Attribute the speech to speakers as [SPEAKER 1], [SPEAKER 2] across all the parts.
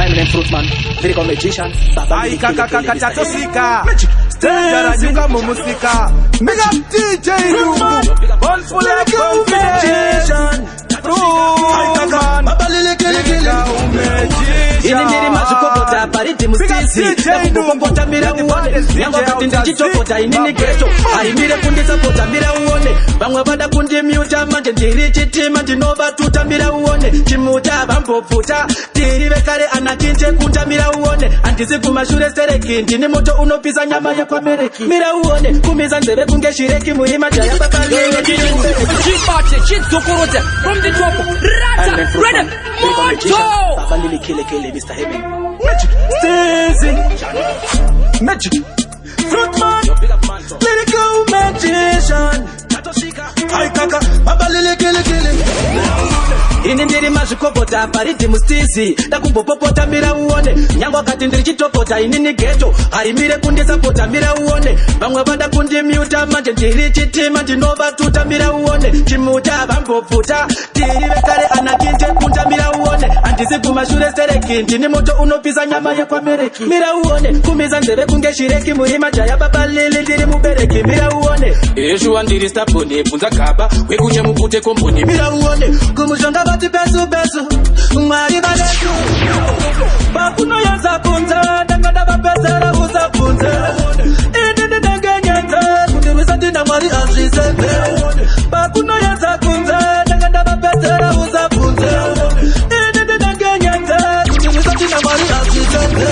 [SPEAKER 1] I'm an fruitman, lyrical magician.
[SPEAKER 2] Ai kaka chatosika. Starajuka mumusika. Big up DJ Lungu. One full of confidence. Fruitman.
[SPEAKER 1] Ini ndiri mazvikokota pariti musisi nekupopota mira uone nyangwa kuti ndichitopota inini geto aimire kundisapota mira uone vamwe vada kundimyuta manje ndiri chitima ndinovatuta mira uone chimuta vambopfuta tiri vekare anakinje kunja mira uone handisi kumashure sereki ndini moto unopisa nyama yekwamereki mira uone kumiza nzeve kunge shireki murima jaya babalele
[SPEAKER 3] chibate chidzokorota from the top rata ready moto
[SPEAKER 1] babandili kile Mr. Heaven
[SPEAKER 2] Stacy Magic Fruitman Lyrical magician Ai kaka babalele kile
[SPEAKER 1] ini ndiri mazvikokota pariti mustizi ndakumbopopota mira uone nyangwa kati ndiri chitopota inini geto harimire kundisapota mira uone vamwe vada kundimyuta manje ndiri chitima ndinovatuta mira uone chimuta vambopfuta tiri vekare anakinje kunja mira uone handisi kumashure sereki ndini moto unopisa nyama yekwamereki mira uone kumiza nzeve kunge shireki murima jaya babalili ndiri mubereki mira uone eshuwa ndiri staponi bvunza gaba wekuche mukute komboni mira uone kumushonga vati besu mwari valetu bakuno yazapunza ndangada vapesera uzapunza ini ndengenyenza kundirwisa ndina mwari azviseve bakuno yazapunza ndangada vapesera uzapunza ini ndengenyenza kundirwisa ndina mwari azviseve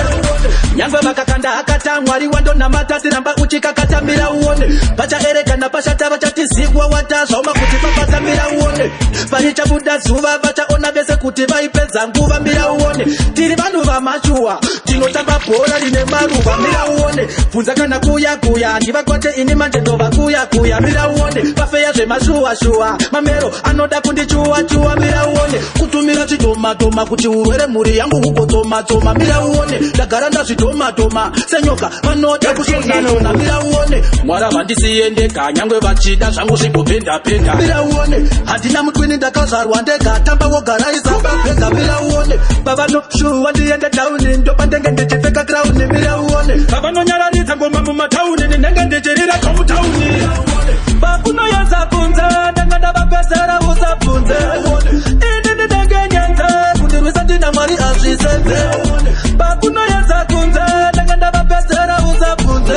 [SPEAKER 1] nyangwe vakakanda hakata mwari wandonamata tiramba uchikakatamira uone vachaerekana pashata vachatizikwa watazvauma kuti papatamira uone parichabuda zuva vachaona vese kuti vaipedza nguva mira uone tiri vanhu vamashuwa tinotamba bhora rine maruva mira uone bvunza kana kuyakuya handivakwate ini manje ndova kuyakuya mira uone pafeya zvemashuwa mamero anoda kundichuwa mira uone kutumira zvitomatoma kuti urwere mhuri yangu kukotomatoma mira uone ndagara ndazvitomatoma senyoka vanoda kusonanona mira uone mwara vandisiyendeka nyangwe vachida zvangu zvigopenda mira uone handina mutwini ndakazvarwa ndega tamba wogara izamba pega mira uone pavanoshuwa ndiende tauni ndoba ndenge ndichipfeka krauni mira uone pavanonyararidza ngoma mumatauni ndinenge ndichirira komutauni pakunoyanza kunza ndanga ndavapesera usabvunze ini ndinengenyenze kundirwisa ndina mwari azviseve pakunoyanza kunza ndanga ndavapesera usabvunze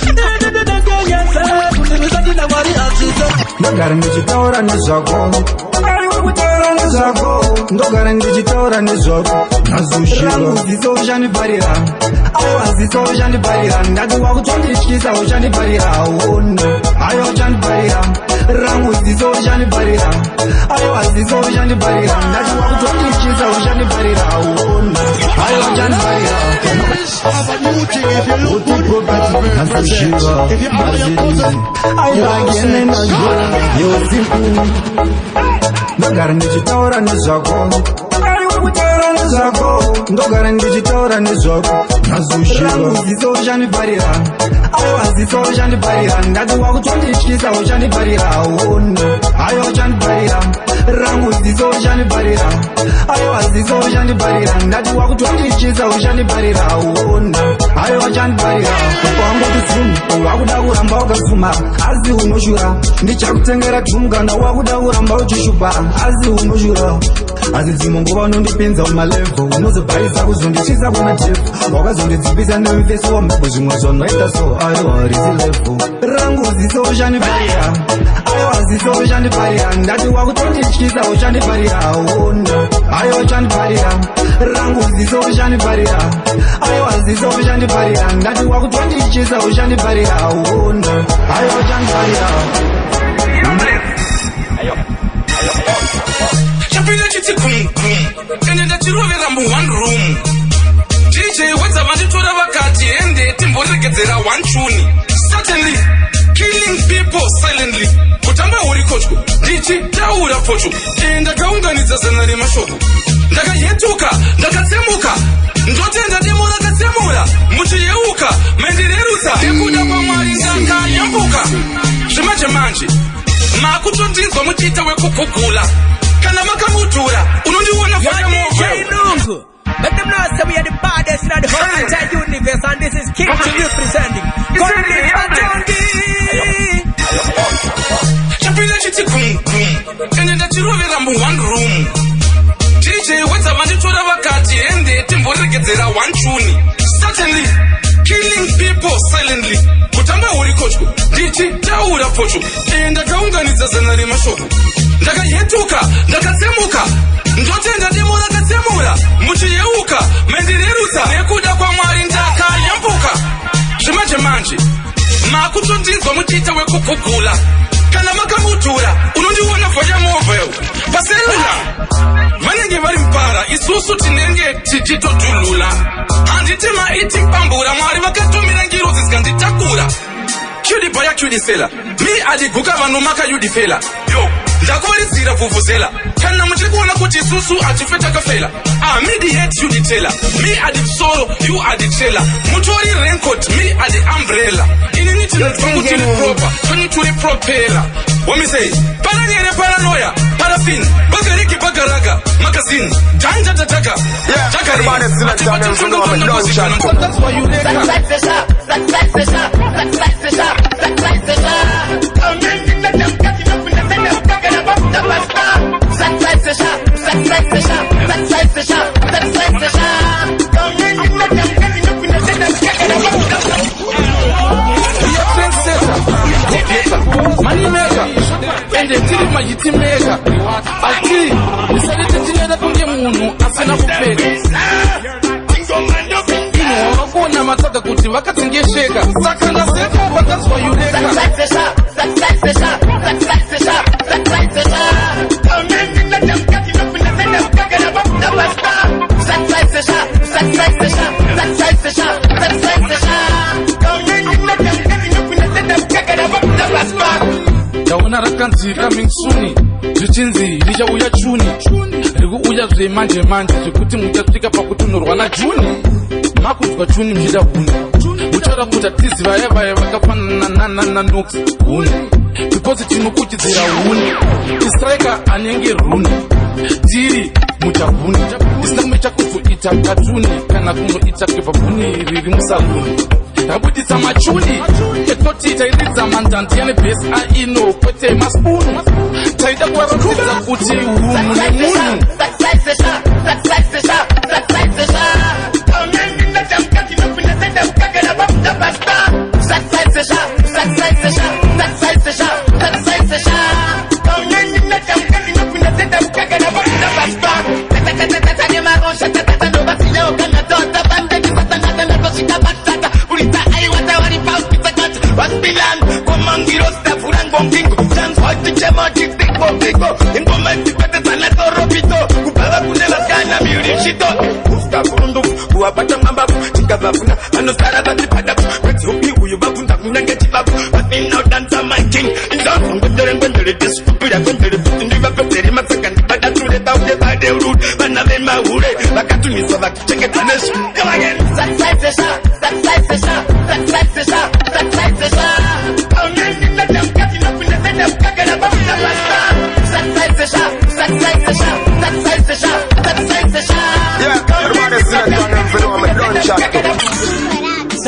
[SPEAKER 1] ini ndinengenyenze kundirwisa ndina mwari azviseve
[SPEAKER 4] ndagara ndichitaura nezvako ndogara ndichitaura nezvako nazushiro ziso uchandiparira aiwa ziso uchandiparira ndati wakutondityisa uchandiparira ona aiwa uchandiparira rangu ziso uchandiparira aiwa ziso uchandiparira ndati wakutondityisa uchandiparira ona aiwa uchandiparira nazushiro mazirizi aiwagene nazvo yosiku ndogara ndichitaura nezvako ndogara ndichitaura nezvako nazushiro ziso uchandiparira aiwa ziso uchandiparira ndati wakutondityisa uchandiparira ona aiwa uchandiparira rangu ziso uchandiparira aiwa ziso uchandiparira ndati wakutondityisa uchandiparira ona aiwa uchandiparira wangoti zungu wakuda kuramba ukazuma asi unoshura ndichakutengera dhumu kana wakuda kuramba uchishupa asi unoshura asi dzimongova unondipinza umalevo unozobharisa kuzondityisa kumajefu wakazondidzipisa nemifesi wamabwe zvimwe zvanoita so aiwa risilevo rangu ziso uchandiparira aiwa ziso uchandiparira ndati wakutondityisa uchandiparira ona aiwa uchandiparira rangu ziso uchandiparira aiwa ziso uchandiparira ndati wakutondityisa uchandiparira ona aiwa uchandiparira
[SPEAKER 5] chapinda chiti ende ndachirovera mu1 room DJ wedza vanditora vakati ende timboregedzera one tune certainly killing people silently kutamba urikotyo ndichitaura pocho ndakaunganidza zana remashoko ndakayetuka ndakatsemuka ndotenda demo rakatsemura muchiyeuka mendirerutsa nekuda kwamwari ndakanyambuka zvemanje makutondinzwa muchiita wekugugula kana makamutura unondiona fanya
[SPEAKER 3] Nungu. Let them know that we are the baddest in the whole entire universe, and this is King to representing.
[SPEAKER 5] chapila chiti gum ende ndachirovera mu1 room DJ wetsa vanditora vakati ende timboregedzera wanchuni certainly killing people silently kutamba uri kotyo ndichitaura pocho ndakaunganidza zana remashoko ndakayetuka ndakatsemuka ndotenda demo rakatsemura muchiyeuka mendirerutsa nekuda kwaMwari ndakayambuka zvemanje makutondinzwa muchiita wekugugula kana makamutura unondiona vhoya movha paselula vanenge vari mpara isusu tinenge tichitodhulula handiti maiti pambura Mwari vakatumira ngiro dzisinganditakura Cutie yakudisela mi adiguka vanhu makayudifela yo ndakuvaridzira vhuvhuzela kana muchiri kuona kuti isusu hatifeta kafela mediate yuditela mi adisoro you aditela mutori raincoat mi adi umbrella inini tinobva mutiri proper toni turi propela womisei paranyere paranoya parafin bagariki bagaraga magazine janja tataka
[SPEAKER 2] ende tiri mahitimeka ati isalete tineda kunge munhu asina kupeka ino wakakuona mataka kuti vakatengesheka saka ndaseko vakazwa yureka ndaona rakanzi coming soon zvichinzi richauya Juni rikuuya zvemanje manje zvekuti muchasvika pakutunurwa naJuni makunzwa Juni muchida huni muchaura kuti tiziva yavaye vakafanana nanox huni because tinokuchidzira huni istraika anenge runi tiri muchahuni isina kumbe chakuzoita katuni kana kunoita kebhabhuni riri musaluni rabudisa machuni etoti tairidza mandanti yane bhesi aino kwete maspunu taida kuvaratidza kuti hunhu nemunhu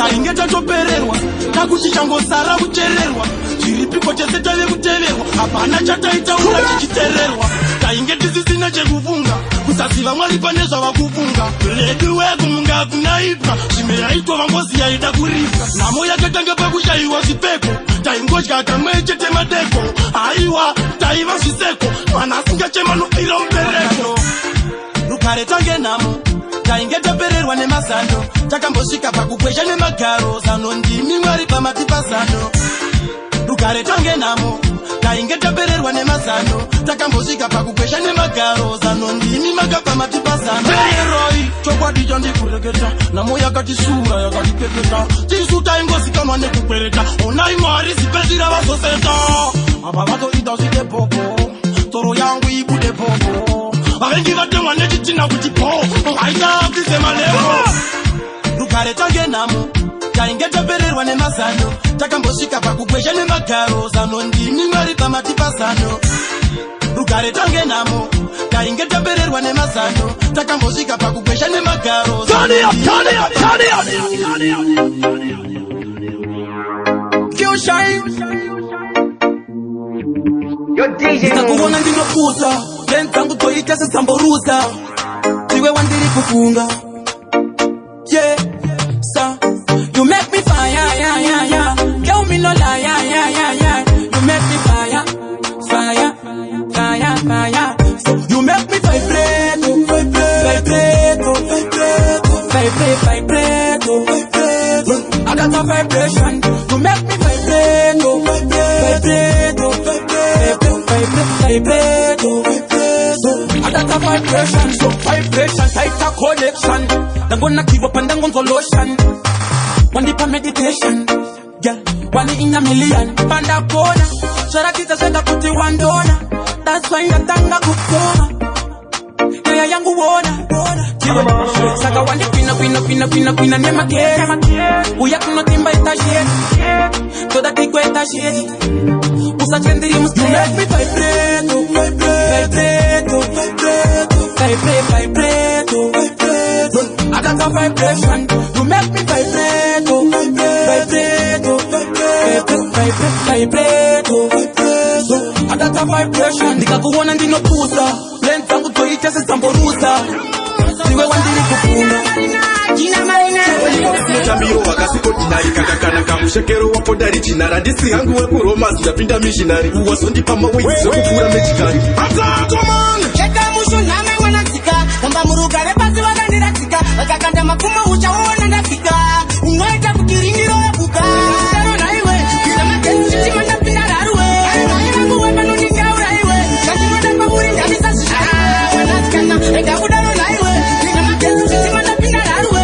[SPEAKER 1] tainge tatopererwa takuti changosara kuchererwa chiripiko chese tave kuteverwa hapana chataitaura chichitererwa tainge tisisina chekufunga kusaziva Mwari pane zvavakufunga redu wekumunga hakunaibva zvimwe yaitwa vangozi yaida kuribwa nhamo yakatanga pakushayiwa zvipfeko taingodya kamwe chete madeko haiwa taiva zviseko mana asingachemanuira mubereko rugare tange nhamo tainge tapererwa nemazando takambosvika pakupwesha nemagaro zano ndimi Mwari pamati pazando rugare tange nhamo tainge tapererwa nemazando takambosvika pakupwesha nemagaro zano ndimi makapamati pazando eroi chokwadi chandikureketa nhamo yakatisura yakatipepeta tisu taingozikanwa nekukwereta onai Mwari zipezira vazoseta apa vatoita zvidebhoko toro yangu ibude bhoko vavengi vatemwa nechitina kuti po haita apise maleko rugare tange nhamo taingeta pererwa nemazano takambosvika pakugwesha nemagaro zano ndimi mwari pamatipasano rugare tange namo taingeta pererwa nemazano takambosvika pakugwesha nemagaro ndikakuona ndinopusa lenzangu toita sesamborusa iwe wandiri kufunga yeah so you make me fire yeah girl me no lie yeah you make me fire so you make me vibrate I got a vibration you make me vibrate I got a vibration so vibration tighter connection I'm gonna give up and I'm gonna lotion one deeper meditation yeah one in a million panda kona sharakita senda kuti one donor that's why natanga kukoma yeah yangu wona saka one pina nema kera uya kuno timba itashe toda kiko itashe usa chendiri muste make me vibrate I got a vibration you make me vibrate I got a vibration ndikakuona ndinopusa lenzangu toita sesamborusa iwe wandiri kufunga
[SPEAKER 6] Tamiro wakasiko dinari kakakana kamushekero wapo dari chinara ndisi hangu wekuroma ndapinda missionary uwasondipa mawezi kufura mejikari
[SPEAKER 7] cheka musho name wanadzika kamba murugare pasi wakandiratsika vakakanda makumo uchaona ndafika unoita kuti ringiro yabuka daro naiwe ina magezi chitima ndapinda raruwe vangu wepanondingaura iwe chachinoda pauri ndavisa zvishaa wanadzikana enda kudaro naiwe ina magezi chitima ndapinda raruwe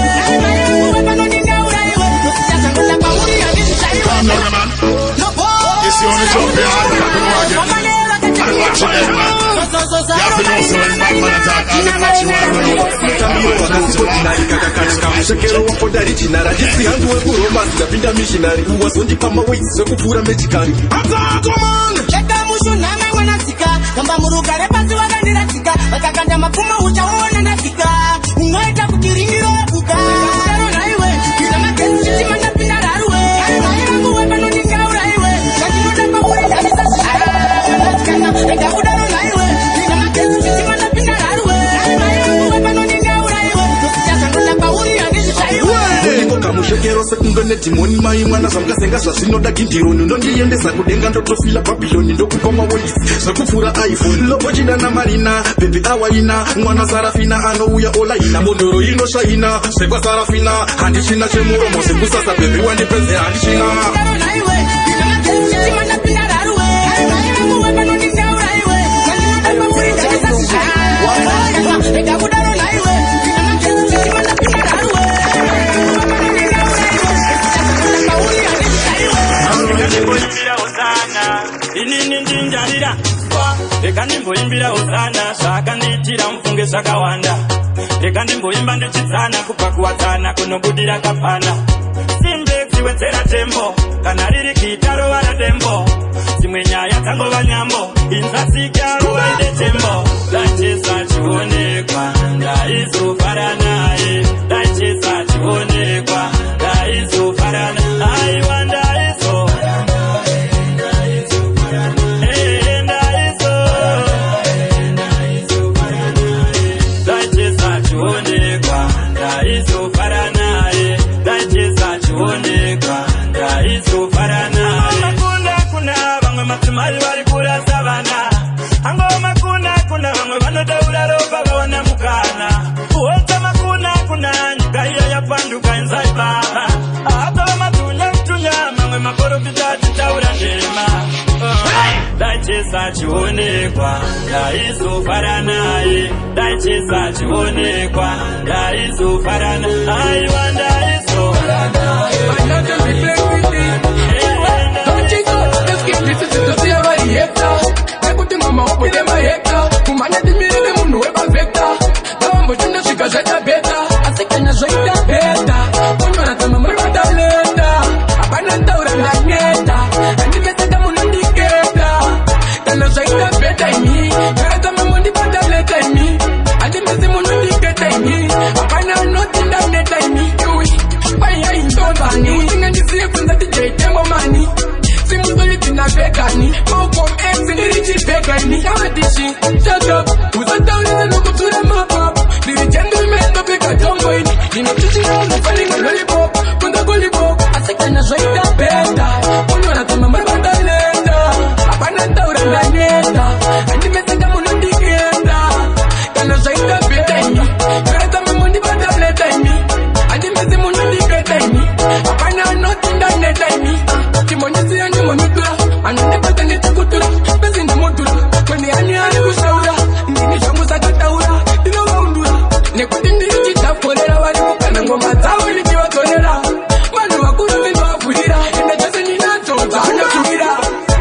[SPEAKER 7] vangu wepanondingaura iwe nosichazangoda pauri handizvishaiwe
[SPEAKER 8] It's the only job here. I don't watch it, man. You have to know so when Batman attack, all the match you want.
[SPEAKER 6] Tamiro wakasiko dinari kakakana kamushekero wapo dari chinara ndisi hangu wekuroma ndapinda missionary uwasondipa mawezi kufura mejikari
[SPEAKER 7] cheka musho name wanadzika kamba murugare pasi wakandiratsika vakakanda makumo uchaona ndafika unoita kuti ringiro yabuka daro naiwe ina magezi chitima ndapinda raruwe vangu wepanondingaura iwe chachinoda pauri ndavisa zvishaa wanadzikana enda kudaro naiwe ina magezi chitima ndapinda raruwe vangu wepanondingaura iwe nosichazangoda pauri handizvishaiwe
[SPEAKER 6] Niko kamushekero sekunge nedhimoni mai mwana zvamukasenga zvazvinoda gindironi ndondiendesa kudenga ndotofila bhabhiloni ndokupa mawezi zvekupfura iphone lobochida namarina bhebhi awaina mwana sarafina anouya olaina mondoro inoshaina zvekwa sarafina handichina chemuromo sekusasa bhebhi wandipedze handichina
[SPEAKER 9] inini ndinjarira reka ndimboimbira uzana zvakandiitira mufunge zvakawanda reka ndimboimba ndichidzana kubva kuwadzana kunobudira kapana simbe dziwedzera tembo kana riri kuita rova radembo dzimwe nyaya dzangova nyambo inzasika rova ide tembo dachesa chionekwa ndaizofara naye dachesa chionekwa ndaizofara aiwa ndaizo madzimai vari kurasa vana hango makuna kuna vamwe vanodaura ropa vaona mukana kuhodza makuna kuna nyika iya yapanduka enzai baba apava matunya mtunya mamwe makorofita achitaura ndema daichesa chionekwa ndaizofara naye daichesa chionekwa ndaizofara naye aiwa ndaizofara naye.
[SPEAKER 10] Listen to the fear of the hector. I put him on my up with them a hector. Kumanya di mi le munu e ba vector. Dawa mo junda shika jeta beta. Asika na joita beta. Kunywa na tama mara tablet. kunza DJ Tembo Mani. Simuloli tina vegani. Malcolm X in the rich vegani. Kamadishi, shut up. Who's a down in the look to the map up. The gentleman to pick a jumbo in. You know, teaching all the falling on lollipop. When the lollipop, I say, can I try that better? When you're not in my mother later. Abanata ura la neta. And the message I'm on the genda. Can I try that better? You're at my money, but I'm letting me. And the message I'm on the better. Abanata nothing that let me. Kimonisi and you monitra. And the person is kutura. Busy in the motura. When the anya is ushaura. Nini shamusa kataura. Dino waundura. Nekutin the chita folera. Wali mukana ngoma tawe ni kiwa tolera. Manu wakuru ni wafurira. Ina jase ni nato. Zahana kuhira.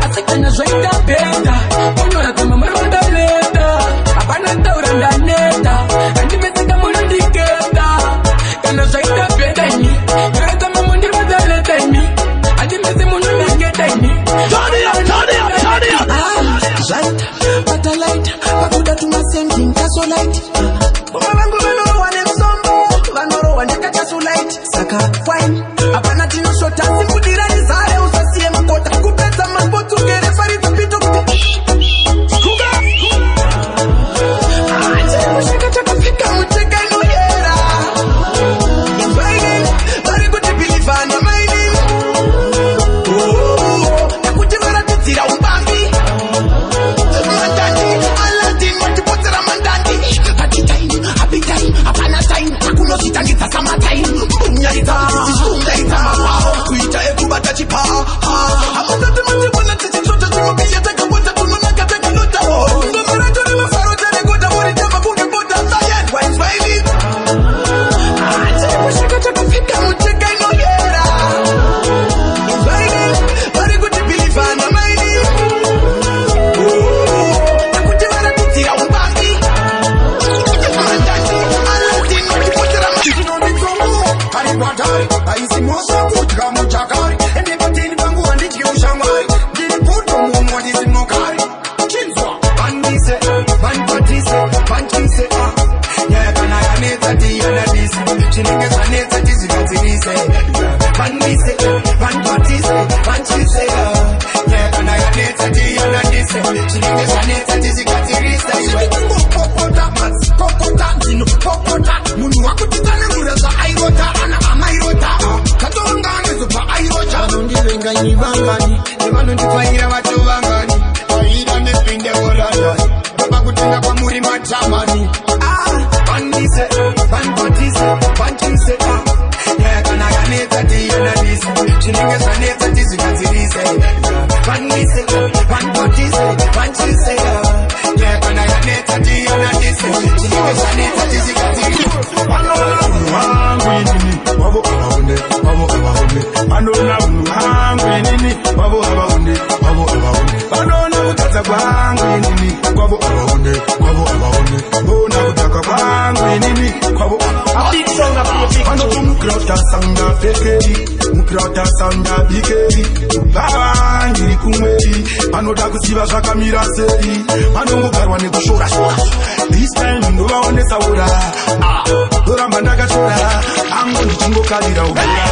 [SPEAKER 10] Asekana zwaita benda. Ono natuma marunda leta. Apana taura ndaneta. Andi mesika muna diketa. Kana zwaita benda ni. Yorata mamundi wadaleta ni. Andi mesi muna diketa ni.
[SPEAKER 8] Turn it up, turn it up, turn it up.
[SPEAKER 7] Right, but I light. Bakuda to my same thing, that's all light. Babangu banoro wane msombo. Banoro wane kachasu light. Saka fine. Apana tino shota. Simudira ni zare usasie makota. Kupeta mabotu gere fari tupito kuti. Kuga. Ache mushika chaka pika mucheka ino yera. It's raining. Very good to believe on your mining. Nakuti vera titira umbambi. Mandandi. Alati matipotera mandandi. Happy time. Apana time. Akuno sitangita sama time. Bunyaita. Bunyaita. Kuita ekubata chipa. Amazate mati wana chichota chimopisha taka bota tunona kateka nota. Ndamara jori mafaro jari gota mori jama kuke bota science. Why it's raining? Ache mushika chaka pika mucheka ino yera. It's raining. Very good to believe on your mining. Nakuti vera titira umbambi. Mandandi. Alati matipotera mandandi. Aisi mosa kutika muchakari. Ende pateni bangu andiki ushamari. Dili puto mumu adisi mokari. Chinzwa. Bandise, bandpatise, bandkise. Nyekana ya neta diya na dise. Chinenge sa neta disi katirise. Bandise, bandpatise, bandkise. Nyekana ya neta diya na dise. Chinenge sa neta disi katirise. Kokota mats, kokota zinu, kokota. Munu wakutitane muraza airota. Ana amairota. Katonga ngezupa airota. Anondilenga inivangani. Evanonditwaira watu vangani. Aida nepinde worandani. Bakutinga kwa muri matamani. Bandise, bandpatise, bandkise. Nyekana ya neta diya na dise. Chinenge sa neta disi katirise. Bandise, bandpatise, bandkise. Nyekana ya neta diya na dise. Chinenge sa neta disi katirise.
[SPEAKER 6] Wabo abahunde, wabo abahunde. Anona unwangu nini? Wabo abahunde, wabo abahunde. Anona kutata kwangu nini? Wabo abahunde, wabo abahunde. Bona kutaka kwangu nini? Wabo Ano mukrota sanga fekeri, mukrota sanga bikeri. Baba ngiri kumweri, ano dakusiba shakamira seri. Ano mukarwa nekushora shora. This time ndo waone saura. Dora mandaka shora. Ango ndichingo kalira ubura.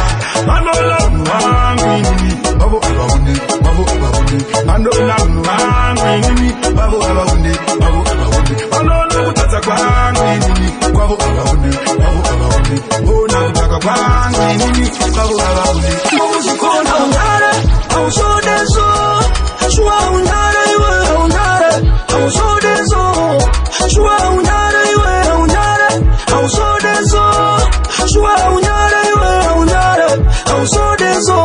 [SPEAKER 6] Ano la wangu nini? Babo abahunde, babo abahunde. Ano la wangu nini? Babo abahunde, babo abahunde. Ano la kutata kwangu nini? Babo abahunde, babo abahunde. Bona kutaka kwangu nini? Babo abahunde.
[SPEAKER 7] Muzikona unare, aushodezo. Shua unare iwe unare, aushodezo. Shua unare iwe unare, aushodezo. Shua unare iwe unare, aushodezo.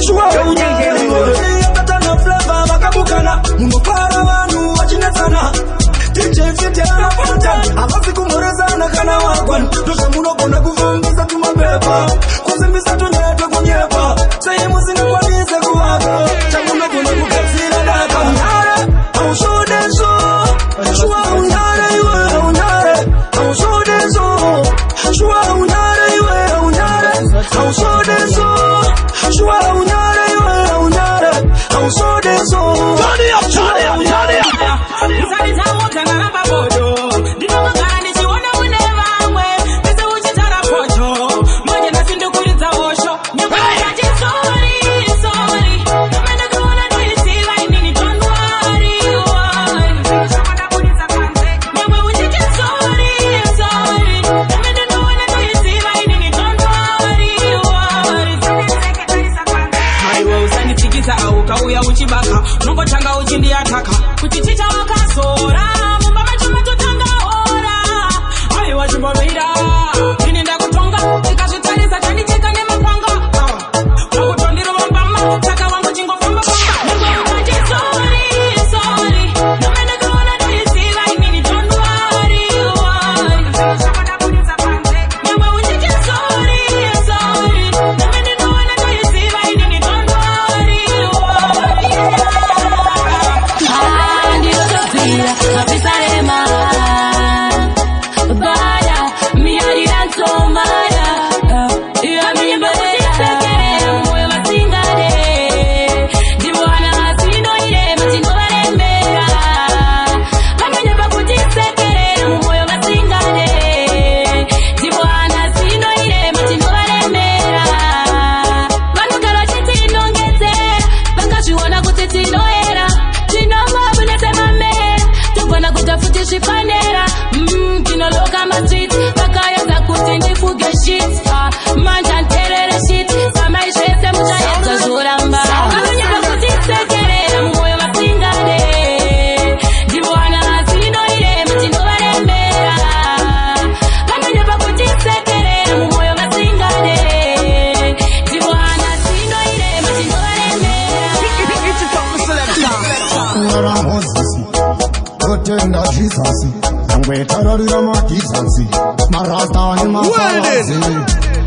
[SPEAKER 7] Shua unare iwe. Katana flavor makabukana, munopara wanu wachinatana. DJ fiti anapata, avafi kumorezana kana wagwan. Dosha muno kona kuvungiza tumabeba. Kuzimbisa tunyetwe kunyepa. Sayi musina kwa nize kuwaga. Chamuno kuna kukazina daka. Unare, aushodezo. Shua unare iwe unare, aushodezo. Shua unare iwe unare, aushodezo. Shua unare iwe unare, aushodezo.
[SPEAKER 8] Turn it up, turn it up, turn it up.
[SPEAKER 3] Usaliza wote na namba bodo. Dino magana nichiona unevangwe. Pese uchitara pocho. Mwenye na sindu kuliza osho. Nyumba ya jiso.
[SPEAKER 10] taka kuchichicha wakazora mumba machuma totanga ora aiwa chimbonoira ini ndakutonga ndikazvitarisa chandicheka nemapanga wakutondirovambama saka wangu chingofamba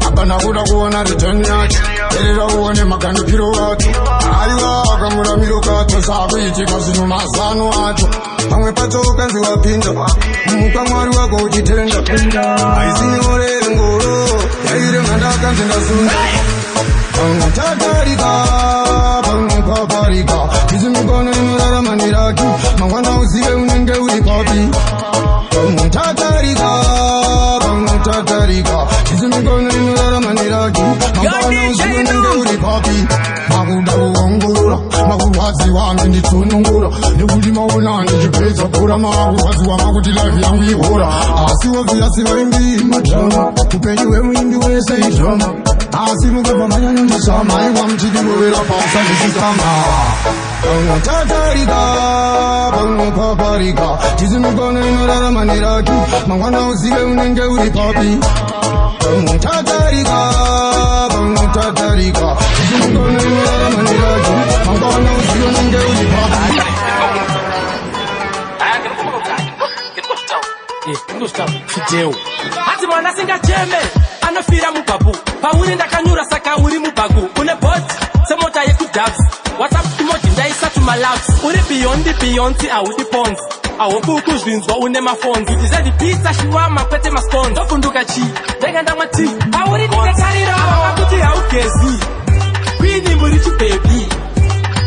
[SPEAKER 10] Abana kuda kuona return yake Elera uone makanipiro watu Aiwa akamura mirokato Sakuitika zinu mazano watu Pamwe pato ukanzi wapinda Muka mwari wako uchitenda Aizini orere ngoro Yaire mandaka nzenda sunda Pamwe tatarika Pamwe paparika Tizi mikono inurara maniraki Mangwana usiwe unenge uri papi Pamwe tatarika Tatarika, she's in the gun in the Maniraki. Mangana usiwe nenge uri papi. Maguda uongura, maguwazi wangu ndi tunungura. Niguli mauna ndi jipeza kura. Maguwazi wa maguti life yangu ihora. Asiwa vya siwa imbi madrama. Kupenye we mwimbi we say drama. Asimu kwa manya nyonja sama. Iwa mchidi wewela pasa nisisama. Panga tatarika, panga paparika. She's in the gun in the Maniraki. Mangana usiwe unenge uri papi. Panga tatarika, panga tatarika. She's in the gun in the Maniraki. Mangana usiwe unenge uri papi.
[SPEAKER 1] Hati mwana singa jeme anofira mubabu pauri ndakanyura saka uri mubagu une bot semota yekudabs whatsapp emoji ndaisa to my loves uri beyond audi pons awobuku zvinzwa une mafonzi izadi pizza shiwama kwete masponge ndofunduka chi ndengenda mwati auri ndikatarira kuti haugezi kwini muri chibaby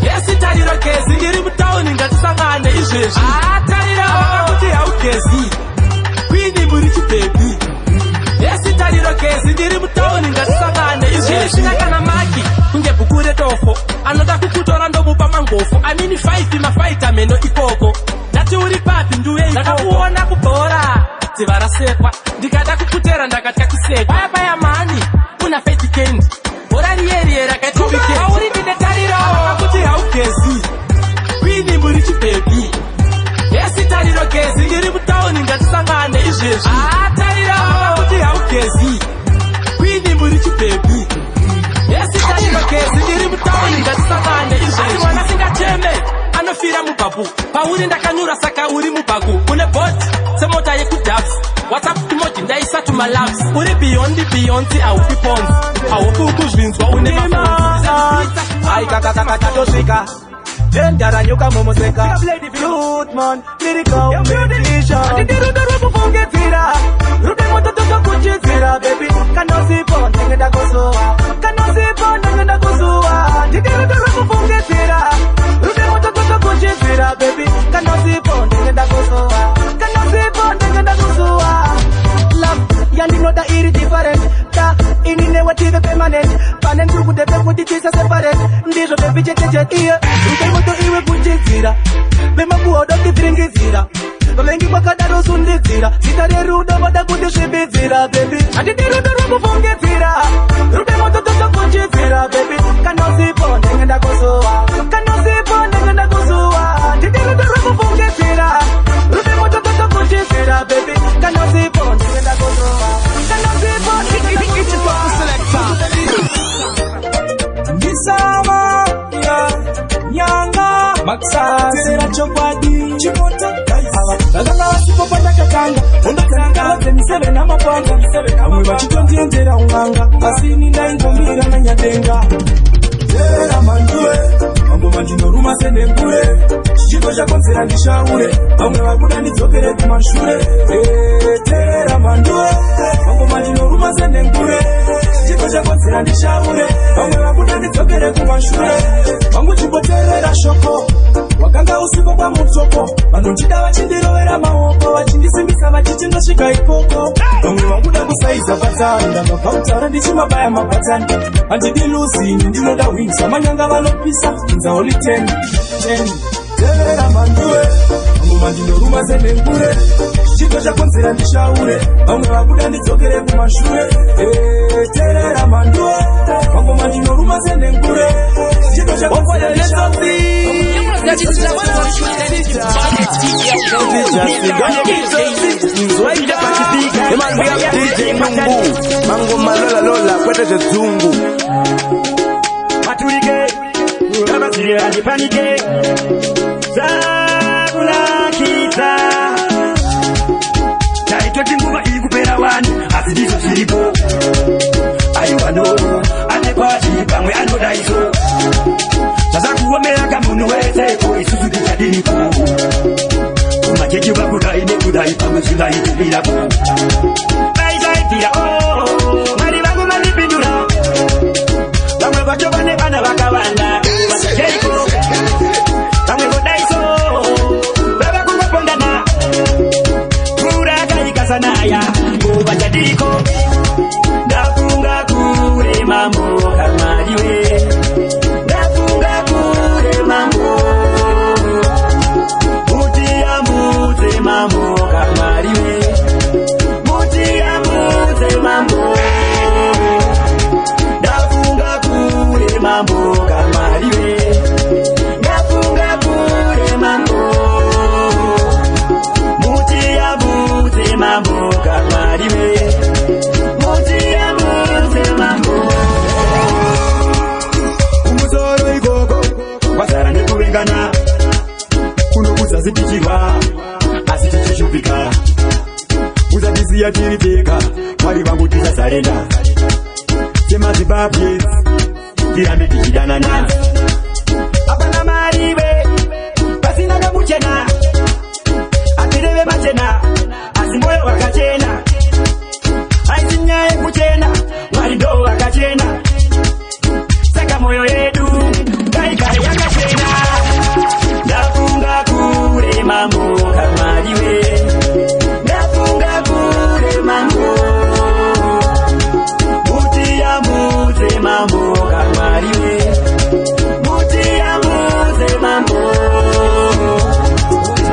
[SPEAKER 1] yesi tariro kezi ndiri mutauni ngatisangane izvezvi tarira kuti haugezi kwini muri chibaby yesi tariro kezi ndiri mutauni ngatisangane izvezvi nakana maki kunge bhuku retofo anoda kukutora ndomupa mangofu amini 5 mafaita meno ikoko ndati uri papi nduwe ndakakuona kubhora dziva rasekwa ndikada kukutera ndakatya kusekwa paya mani una feti kendi bhora riyeriye rakaiti weekend auri ndine tariro kuti haugezi kwini muri chibaby yesi tariro kezi ndiri mutauni ngatisangane izvezvi tariro kuti haugezi kwini muri chibaby yesi tariro kezi ndiri mutauni ngatisangane izvezvi mwana singacheme anofira mubabu pauri ndakanyura saka uri mubagu une bot semota yekudabs whatsapp emoji ndaisa to my loves uri beyond audi pons awobuku zvinzwa une mafonzi aikakakakata tosvika tendaranyuka momoseka Flutman, lyrical meditation Ndirudo rwekufungedzira rude motototo kuchidzira baby kanosipo ndengenda kuzuwa kanosipo ndengenda kuzuwa ndirudo rwekufungedzira rude motototo kuchidzira baby kanosipo ndengenda kuzuwa kanosipo ndengenda kuzuwa love yandinoda iri different ta ininewetive permanent pane ndikudebe kuti tisa separate ndizvo baby checheche iye rude moto iwe kuchidzira vemakuoda kutiringizira vavengi kwakadaro sundidzira zita rerudo vada kundisvibidzira bebi handidi rudo rwekufungedzira rude motototo kuchidzira bebi kanosipo ndengenda kuzuwa kanosipo ndengenda kuzuwa handidi
[SPEAKER 9] 7 n'amapanga amwe bachitondiendera unganga asini ndaingomira na nyadenga tera mandue mambo mandinoruma senembure chichito chakonzera ndishaure vamwe vakuda ndidzokere kumashure tera mandue mambo mandinoruma senembure chichito chakonzera ndishaure vamwe vakuda ndidzokere kumashure vangu chimboteerera shoko wakanga usipo pamutsoko vanonchida vachindirovera maoko vachindisimbisa vachiti ndosvika ikoko vamwe vakuda kusaiza patani ndabva kutaura ndichimabaya mabhatani handidi luzini ndinoda wings vamanyanga vanopisa nzaoli 10 teerera mandue vamwe mandinoruma senengure chichito chakonzera ndishaure vamwe vakuda ndidzokere kumashure teerera mandue vamwe mandinoruma senengure chichito chakonzera ndishaure
[SPEAKER 11] Mango malola lola kwete zungu
[SPEAKER 9] maturike kama siri ajipanike zakula kita taito tinguva ikupera wani asidizo siripo aiwano anekwati pamwe anodaiso sasa kuomera kamunhu wese isusu tichadinipo kumachechi vakudai nekudai pamwe zvingaitibirapo aizaitira mari vangu vanipindura vamwe vacho vane vana vakawanda vacheiko vamwe vodaiso vavakungopondana kura akaikasanaya kuvachadiko ndafunga kuremamo kamariwe ndafunga kuremamo mutiamudze mamo kamariwe mutiamudze mamo ndafunga kuremamo kamariwe ndafunga kuremamo mutiamudze mamo kamariwe mutiamudze mamo umusoro ikoko kwazara nekuvengana kunokuza zipichirwa asi tichishupika uzatisiya tiriteka mwari vangu tisazarenda semazibabye tirambe tichidanana apana mariwe pasina kamuchena atireve machena asi moyo wakachena aisi nyaya yekuchena mwari ndo wakachena saka moyo yedu ngaigare yakachena ndafunga kuremamo kamariwe ndafunga kuremamo mutiamudze mambo kamariwe mutiamudze mambo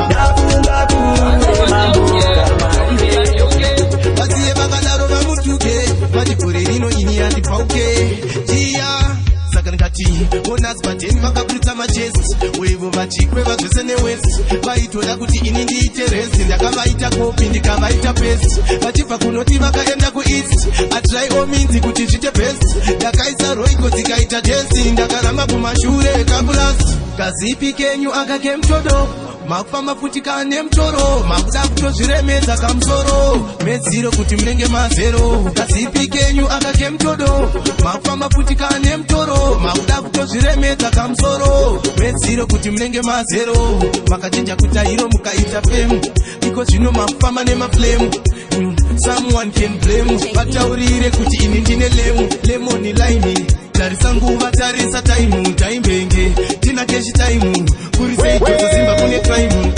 [SPEAKER 9] ndafunga kuremamo kamariwe
[SPEAKER 12] vaziye vakadaro vamutuke vati gore rino ini handipauke jiya saka ndikati onasbateni vakaburitsa majezi wevo vachikweva zvese newesi vaitoda kuti ini ndiite resi ndakavaita kopi ndikavaita pesi vachibva kunoti vakaenda kueast atrai ominzi kuti zviite best ndakaisa roiko dzikaita jesi ndakaramba kumashure kabulasi kazipi kenyu akake mtodo makufamba futi kane mtoro makuda kutozviremedza kamusoro medziro kuti munenge mazero kazipi kenyu akake mtodo makufamba futi kane mtoro makuda kutozviremedza kamusoro medziro kuti munenge mazero makachinja kutairo mukaita femu iko zvino makufamba nemaflemu someone can blame vataurire kuti ini ndine lemu lemoni laini tarisa nguva tarisa taimu taimbenge tina keshi taimu kuriseitozozimba kune taimu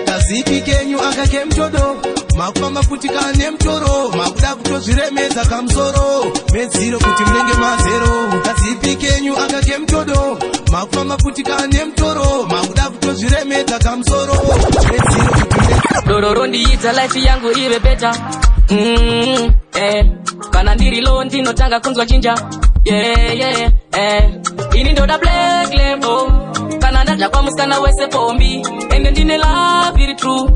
[SPEAKER 12] kazipi kenyu akake mtodo makufamba futi kane mtoro makuda kutozviremedza kamusoro medziro kuti munenge mazero kazipi kenyu akake mtodo makufamba futi kane mtoro makuda kutozviremedza kamusoro medziro kuti
[SPEAKER 13] dororo ndiita life yangu ive beta kana ndiri low ndinotanga kunzwa chinja ini ndoda black label kana ndadya kwa musikana wese pombi ende ndine love iri true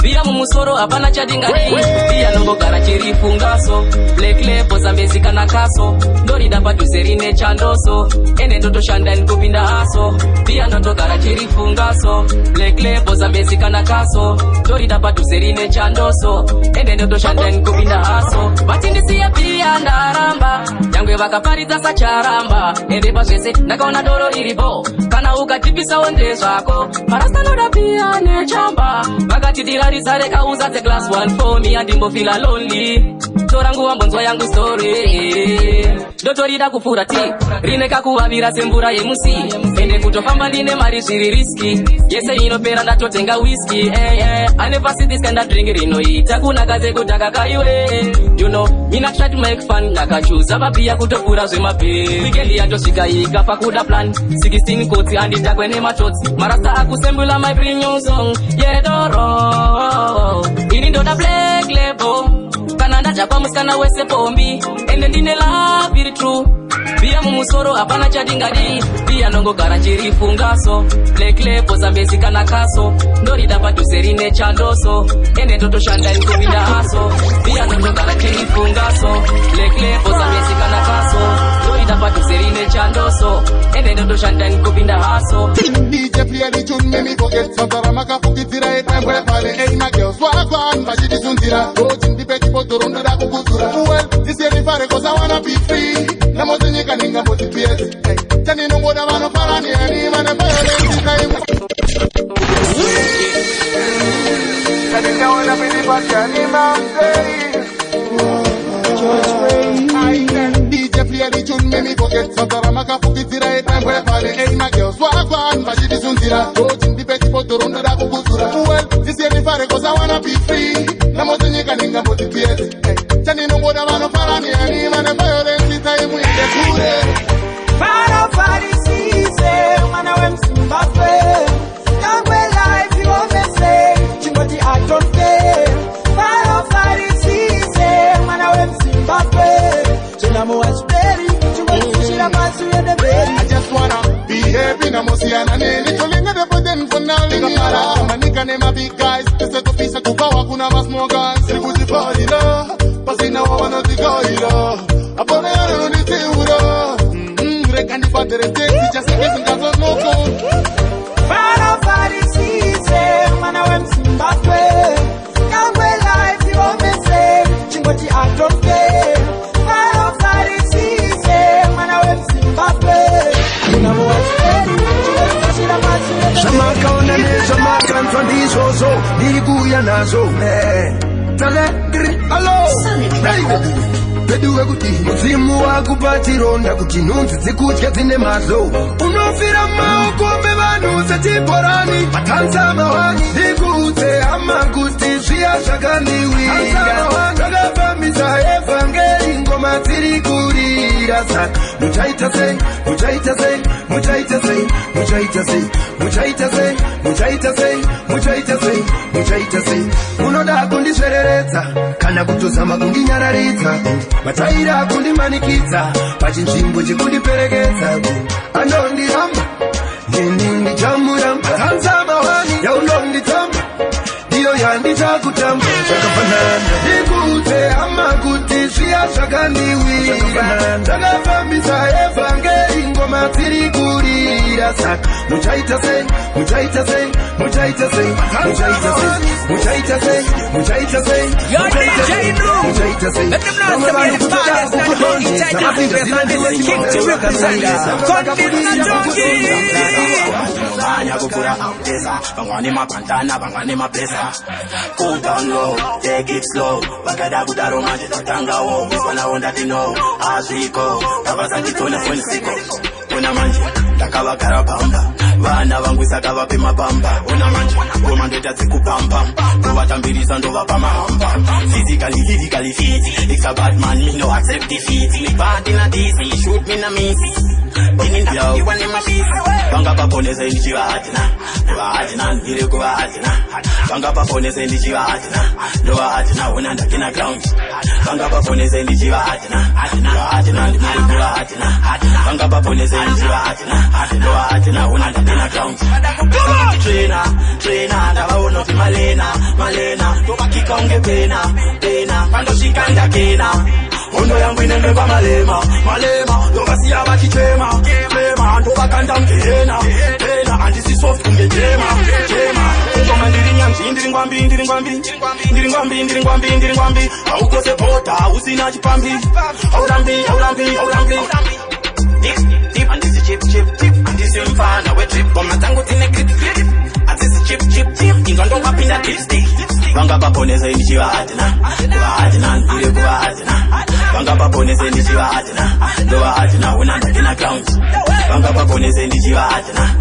[SPEAKER 13] Pia mumusoro hapana chadingari Pia nongogara chirifungaso Black Label zambezika na kaso Ndori dapa tuzerine chandoso Ene ndoto shanda nkupinda haso Pia nondogara chirifungaso Black Label zambezika na kaso Ndori dapa tuzerine chandoso Ene ndoto shanda nkupinda haso Batindisiya pia ndaramba Yangwe vakaparidza sacharamba Ende pazvese ndakaona doro iripo Kana ukatipisa onde zvako Marasta noda pia nechamba Vakati tirarisare kauza the glass one for me Andimbofila lonely Torangu wambonzwa yangu story Dotorida kupura ti Rineka kuvavira sembura yemusi Ende kutofamba ndine mari zviri riski Yese inopera ndatotenga whisky I never see this kind of drink rinoita kunakaze kutaka kaiwe You know, mina try to make fun Nakachuza vapia kutopura zvemape Weekend yatosvika ikafa kuda plan 16 koti andita kwene matotsi Marasta akusembula my bring new song Yedoro Ini ndoda Black Label Kana ndachapa musikana wese pombi Ende ndine love iri true Pia mumusoro hapana chadingadi Pia nongogara chirifungaso Black Label zambezika na kaso Ndori dapa tuzerine chandoso Ende ndoto shanda nkupinda haso Pia nongogara chirifungaso Black Label zambezika na kaso Ndori dapa tuzerine chandoso Ende ndoto shanda nkupinda haso
[SPEAKER 8] DJ play the tune make me forget Santara maka fukitira epa mbwe pale Hey my girls wagwan bashidi sunzira Rojin di peti poto rondo da kukutura Well, this year if I cause I wanna be free Namote nyika ninga moti PS Chani nungo da mano farani Ani mane violence time Chani na wana pili pa chani mountain DJ play the tune make me forget Santara maka fukitira epa mbwe pale Hey my girls wagwan bashidi sunzira Rojin di peti poto rondo da kukutura Well, this year if I cause I wanna be free Namote nyika ninga moti PS Chani nungo da mano farani Ani mane violence time we the kure
[SPEAKER 9] Fara farisise Mwana we Mzimbabwe Yangwe life you always say Chingoti atonke Fara farisise Mwana we Mzimbabwe Chinamu wachberi Chingoti kushira masu yende beri
[SPEAKER 8] I just wanna be happy na mosiana nini Cholinga de poden for now linga para Manika nema big guys Kese topisa kukawa kuna mas more guys Sikuti parida Pasina wa wana tigaida Apone ya nuni tiura Rekandi padere steki Jase kesi kazo noko
[SPEAKER 9] Fara farisise Mwana we Mzimbabwe Yangwe life you always say Chingoti atonke Fara farisise Mwana we Mzimbabwe Chinamu wachberi Chingoti kushira masu yende beri
[SPEAKER 11] Shamakaona nezo makanzwa ndizozo Nikuya nazo Tale, hello David Peduwe kuti muzimu wakupatironda kuti nhunzi dzikudya dzine mazlo unofira maoko mevanhu setiporani matanza mawani ndikuudze hama kuti zviya zvakandiwira zvakafambisa evhangeri ngoma dziri kurira saka muchaita sei muchaita sei muchaita sei muchaita sei muchaita sei muchaita sei muchaita sei muchaita sei unoda kundisvereredza kana kutozama kundinyararidza mataira kundimanikidza pachinzvimbo chekundiperekedza anondiramba nini ndichamuramba tanzama wani yaunonditamba ndiyo yandichakutamba zvakafanana ndikuudze hama kuti zviya zvakandiwira zvakafambisa evhangeri ngoma dziri kurira saka muchaita sei muchaita sei muchaita sei muchaita sei muchaita sei muchaita sei muchaita sei
[SPEAKER 3] Let them know that we are the fathers that hold each other and this is King to represent us. Continue to
[SPEAKER 1] Banya kukura auteza Bangwani mapantana, bangwani mapesa Cool down low, take it slow Bagada kudaro manje tatanga wo Wana wonda tino, as we go Kabaza kitone fweni siko Una manje, takawa karabamba Vana vangu isakawa pima bamba Una manje, goma ndeta ziku pamba Nova tambiriza ndova pamahamba Physically fit It's a bad man, me no accept defeat Me bad in a DC, shoot me na misi Yo, Banga paponeze ndichiva hatina Ndova hatina, ndiri kuva hatina Banga paponeze ndichiva hatina Ndova hatina, unanda kina ground Banga paponeze ndichiva hatina Ndova hatina, ndiri kuva hatina Banga paponeze ndichiva hatina Ndova hatina, unanda kina ground Trainer, ndava uno malena malena tobakika unge pena pena pando shikanda kena Ondo yangu inende kwa malema malema tobasiya bakitema tema tobakanda mkena pena andisi soft unge jema jema ngoma ndiri nyamshi ndiri ngwambi aukose pota usina chipambi aurambi Dip andisi chip andisi mfana we trip kwa matangu tine clip andisi chip ingondo wapinda dipstick Vanga baboneza indichiwa hatina ndire kuwa hatina Vanga baboneza indichiwa hatina unanda kina count Vanga baboneza indichiwa hatina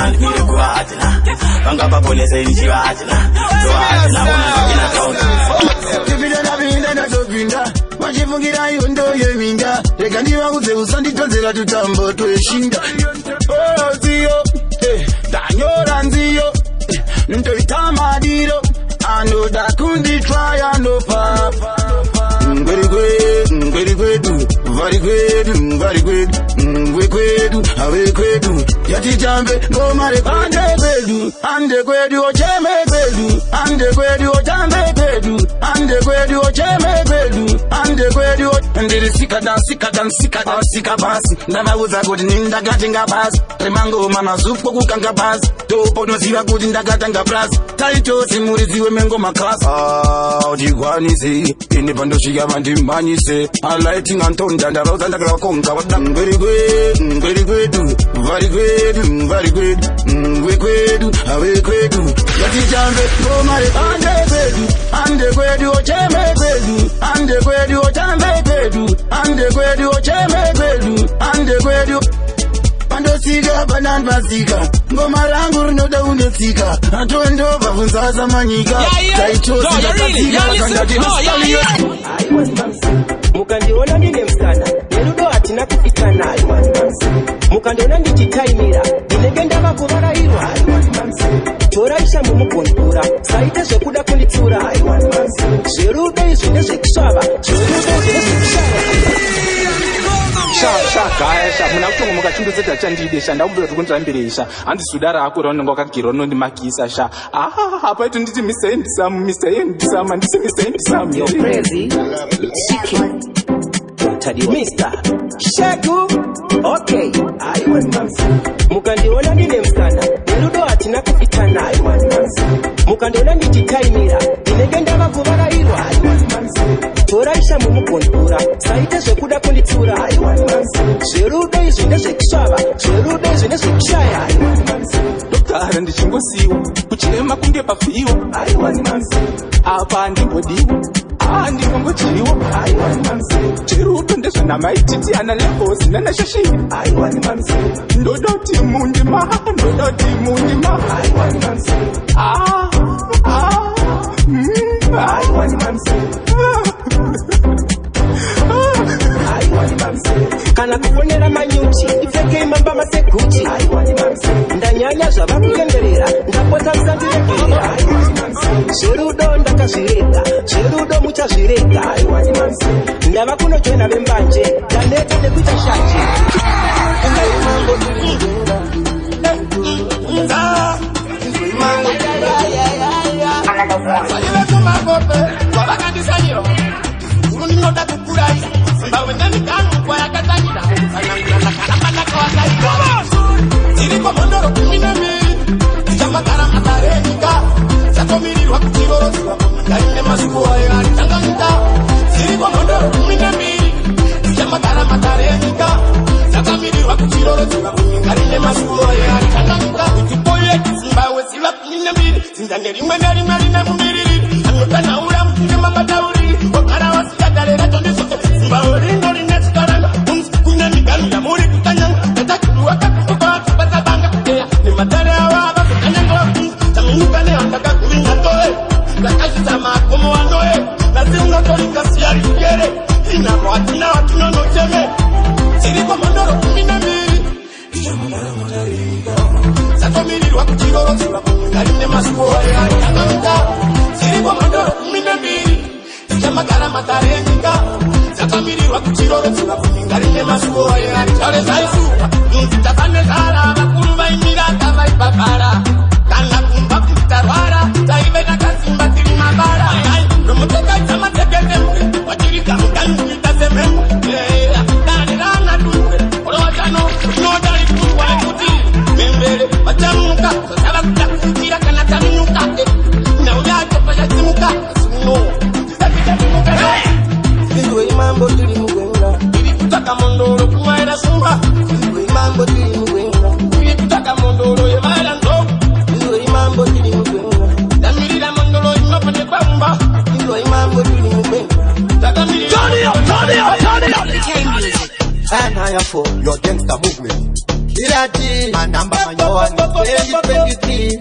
[SPEAKER 1] ndire kuwa hatina Vanga baboneza indichiwa hatina unanda kina count
[SPEAKER 4] Tupinda na pinda na topinda Machifungira yondo yeminda Reka ndiwa kuze usanditonzera tutambo tueshinda Oh ziyo Danyora nziyo Ntoitamadiro Anoda kundi try and pop Very good Very good Very good Yati jambe Gomare Ande kwedu ocheme kwedu Ande kwedu ochambe kwedu Ande kwedu ocheme kwedu Ande kwedu Ndiri sika basi Ndavauza kuti nindagatenga basi Remango mana zupo kukanga basi Topo noziva kuti ndagatanga brasi Taitosi muriziwe mengo makasi Utigwanise Ine pandosvika vandimanyise Alighting Anton dandaroza ndakarakonga Very good Very good Yati jambe Gomare Ande kwedu ocheme kwedu Ande kwedu ochambe kwedu Ande kwedu ocheme kwedu Ande kwedu Pandosika bananvasika Ngoma rangu rinoda unotsika Atoendova vunzaza manyika Taitosi ndakasika
[SPEAKER 14] Mukandiona ndine msana Nerudo hatina kufikana Mukandiona ndichitaimira Ndinegenda vakuvarairwa Toraisha mumukonpura Saite zvekuda kunditsura Zverudo izvi ndezvekusvava Zverudo izvi ndezvekusvava
[SPEAKER 2] Shaka muna kutongo mukachindozeta chandide shandaumbira kunzvambirisa handisuda rako raunenge wakagirwa nondimakisa sha apa ito nditi Mr. Handisam handisi Mr. Handisam
[SPEAKER 14] You're crazy Chicken Mr. Shaku Okay Mukandiona ndine msana Nerudo hatina kupitana Mukandiona ndichitaimira Ndinegenda vakuvarairwa Toraisha mumukonpura Saite zvekuda kunditsura Zverudo izvi ndezvekusvava Zverudo izvi ndezvekushaya
[SPEAKER 2] Ndogara ndichingosiwa Kuchema kunge pavhiwa Apa ndimbodiwa Ndingongochiwa Zverudo ndezvenamaititi ana levels nanashashiri Ndodoti mundima
[SPEAKER 14] Kana kufonera manyuchi Ipfeke imamba masekuchi Ndanyanya zvavakuyenderera Ndapota musandiregerera Zverudo ndakazvireka Zverudo muchazvireka Ndava kunojoina vembanje Ndaneta nekuita shanje
[SPEAKER 7] Kana kumba kutarwara
[SPEAKER 15] fire for your gangster movement. Irati, my number one, 2023.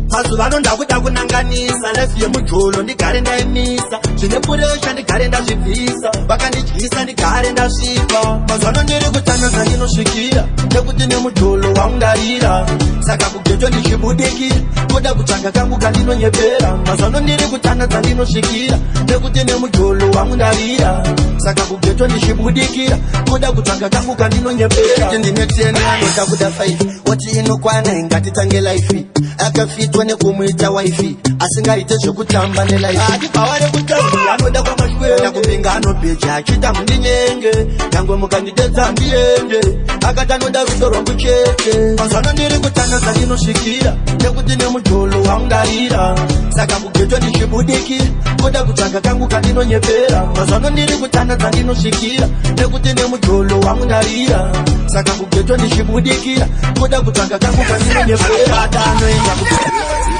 [SPEAKER 15] Mazuvano ndakuda kunanganisa life yemujolo ndigare ndaimisa zvine puresha ndigare ndazvibvisa vakandidyisa ndigare ndasvipa mazuvano ndiri kutanodza ndinosvikira nekuti nemujolo wangundarira saka kugeto ndichibudikira kuda kutsvaga kangu kandinonyepera mazuvano ndiri kutanodza ndinosvikira nekuti nemujolo wangundarira saka kugeto ndichibudikira kuda kutsvaga kangu kandinonyepera kuti ndine 10 anoda kuda 5 wati inokwana ingatitange life akafitwa nekumuita wifi asingaite zvekutamba nelife adipaware kutambi anoda kwamashwenda kupinga anobheja achita mundinyenge nyangwe mukandidedza ndiende akati anoda rudo rwangu chete mazano ndiri kutanodza ndinosvikira nekuti nemujolo wangundarira saka kugeto ndichibudikira kuda kutsvaga kangu kandinonyepera mazano ndiri kutanodza ndinosvikira nekuti nemujolo wangundarira saka kugeto ndichibudikira kuda kutsvaga kangu kandinonyepera anoenda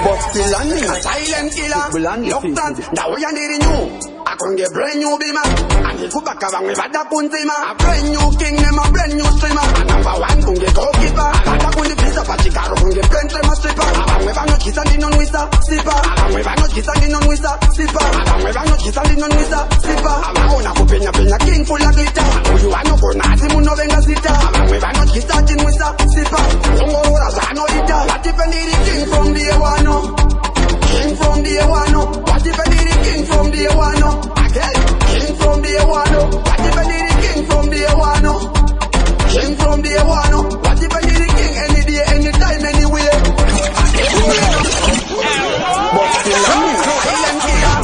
[SPEAKER 16] but still on me, a silent killer. Look dance, that way I need you. I can get brand new beamer. And he could back around with a puntima. A brand new king, them a brand new streamer. A number one, can get goalkeeper. A lot of the pizza, but she can't get French, them a stripper. A we have no kiss and the non with a slipper. A we have no kiss and the non with a slipper. A we have no kiss and the non with a slipper. A we have no penya king full of glitter. You want no corner, Simu no venga sita. A we have no kiss and the with a slipper. Don't go over as I know it. What if I need the king from the one? King from the one. What if I need the king from the one? Again, king from the one. What if I need the king from the one? King from the one. What if I need the king any day, anytime, anywhere? But still on me, silent killer.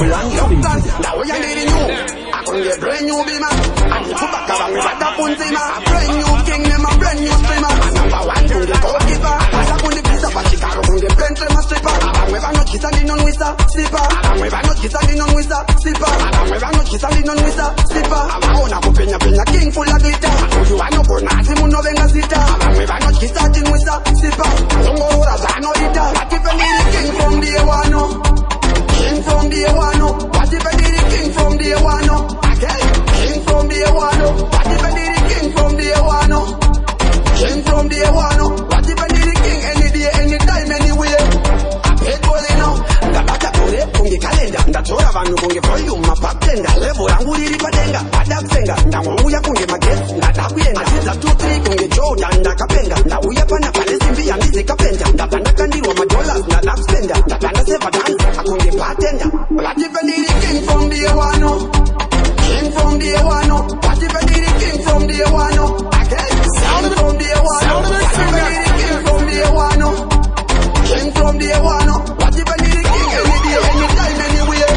[SPEAKER 16] Now we are needing you. I can get brand new beamer. And you put back around with a puntima. A brand new king, them a brand new streamer. A number one, to the goalkeeper. I got on the pizza, but she can't from the bench, them a stripper. We have no kiss and the non with a slipper. We have no kiss and the non with a slipper. We have no kiss and the non with a slipper. I want to penya king full of glitter. You want no corner, Simu no venga sita. We have no kiss and the with a slipper. Don't go over as I know it. What if I need the king from the one? King from the one. What if I need the king from the one? Again, king from the one. What if I need the king from the one? King from the one. What if I need the king any day, anytime, anywhere? Kunge kalenda ndatora vanhu kunge volume mapatenda level yangu riri padenga adakusenga ndangouya kunge magesi ndadakuenda adzidza 2-3 kunge joda ndakapenga ndauya pana pane simbi yandizikapenda ndabva ndakandirwa madollars ndadakuspenda ndabva ndaseva dance akunge patenda vatifendiri king from the one king from the one vatifendiri king from the one again king from the one vatifendiri king from the one king from the one vatifendiri king any day anytime anywhere